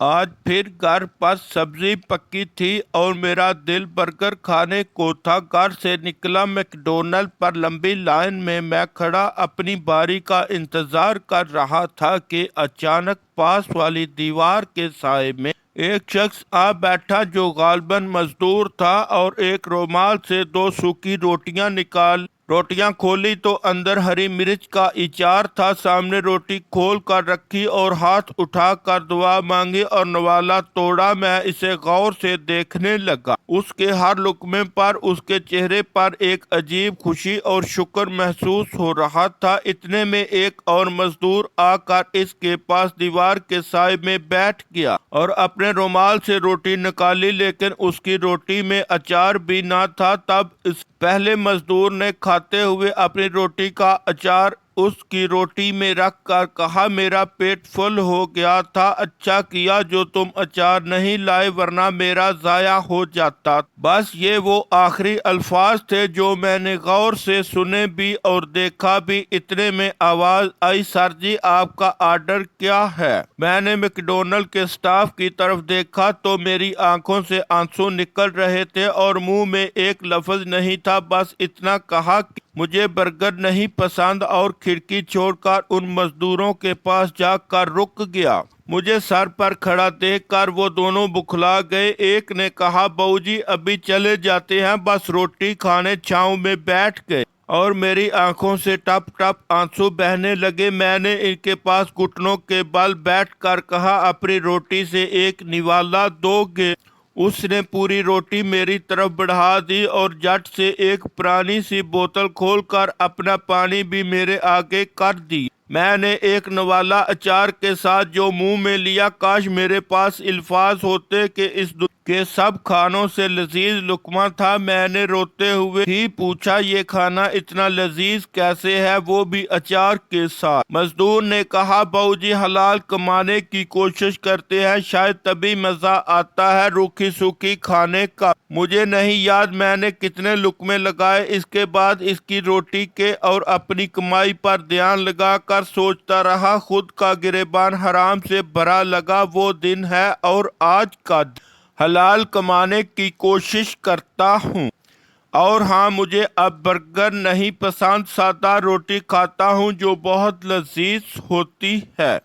آج پھر گھر پر سبزی پکی تھی اور میرا دل برگر کھانے کو تھا۔ گھر سے نکلا میکڈونلڈ پر لمبی لائن میں کھڑا اپنی باری کا انتظار کر رہا تھا کہ اچانک پاس والی دیوار کے سائے میں ایک شخص آ بیٹھا جو غالباً مزدور تھا، اور ایک رومال سے دو سوکھی روٹیاں کھولی تو اندر ہری مرچ کا اچار تھا۔ سامنے روٹی کھول کر رکھی اور ہاتھ اٹھا کر دعا مانگی اور نوالا توڑا۔ میں اسے غور سے دیکھنے لگا۔ اس کے ہر لقمے پر اس کے چہرے پر ایک عجیب خوشی اور شکر محسوس ہو رہا تھا۔ اتنے میں ایک اور مزدور آ کر اس کے پاس دیوار کے سائے میں بیٹھ گیا اور اپنے رومال سے روٹی نکالی، لیکن اس کی روٹی میں اچار بھی نہ تھا۔ تب اس پہلے مزدور نے کھاتے ہوئے اپنی روٹی کا اچار اس کی روٹی میں رکھ کر کہا، میرا پیٹ فل ہو گیا تھا، اچھا کیا جو تم اچار نہیں لائے ورنہ میرا ضائع ہو جاتا۔ بس یہ وہ آخری الفاظ تھے جو میں نے غور سے سنے بھی اور دیکھا بھی۔ اتنے میں آواز آئی، سر جی آپ کا آرڈر کیا ہے؟ میں نے میکڈونلڈ کے سٹاف کی طرف دیکھا تو میری آنکھوں سے آنسو نکل رہے تھے اور منہ میں ایک لفظ نہیں تھا، بس اتنا کہا کہ مجھے برگر نہیں پسند، اور کھڑکی چھوڑ کر ان مزدوروں کے پاس جا کر رک گیا۔ مجھے سر پر کھڑا دیکھ کر وہ دونوں بکھلا گئے۔ ایک نے کہا، بہو جی ابھی چلے جاتے ہیں، بس روٹی کھانے چھاؤں میں بیٹھ گئے، اور میری آنکھوں سے ٹپ ٹپ آنسو بہنے لگے۔ میں نے ان کے پاس گھٹنوں کے بل بیٹھ کر کہا، اپنی روٹی سے ایک نوالا دو گے؟ اس نے پوری روٹی میری طرف بڑھا دی اور جٹ سے ایک پرانی سی بوتل کھول کر اپنا پانی بھی میرے آگے کر دی۔ میں نے ایک نوالا اچار کے ساتھ جو منہ میں لیا، کاش میرے پاس الفاظ ہوتے کہ اس دنیا کے سب کھانوں سے لذیذ لقمہ تھا۔ میں نے روتے ہوئے ہی پوچھا، یہ کھانا اتنا لذیذ کیسے ہے، وہ بھی اچار کے ساتھ؟ مزدور نے کہا، بہو جی حلال کمانے کی کوشش کرتے ہیں، شاید تبھی مزہ آتا ہے روکھی سوکھی کھانے کا۔ مجھے نہیں یاد میں نے کتنے لقمے لگائے۔ اس کے بعد اس کی روٹی کے اور اپنی کمائی پر دھیان لگا کر سوچتا رہا، خود کا گریبان حرام سے بھرا لگا وہ دن ہے اور آج کا دن۔ حلال کمانے کی کوشش کرتا ہوں، اور ہاں مجھے اب برگر نہیں پسند، سادہ روٹی کھاتا ہوں جو بہت لذیذ ہوتی ہے۔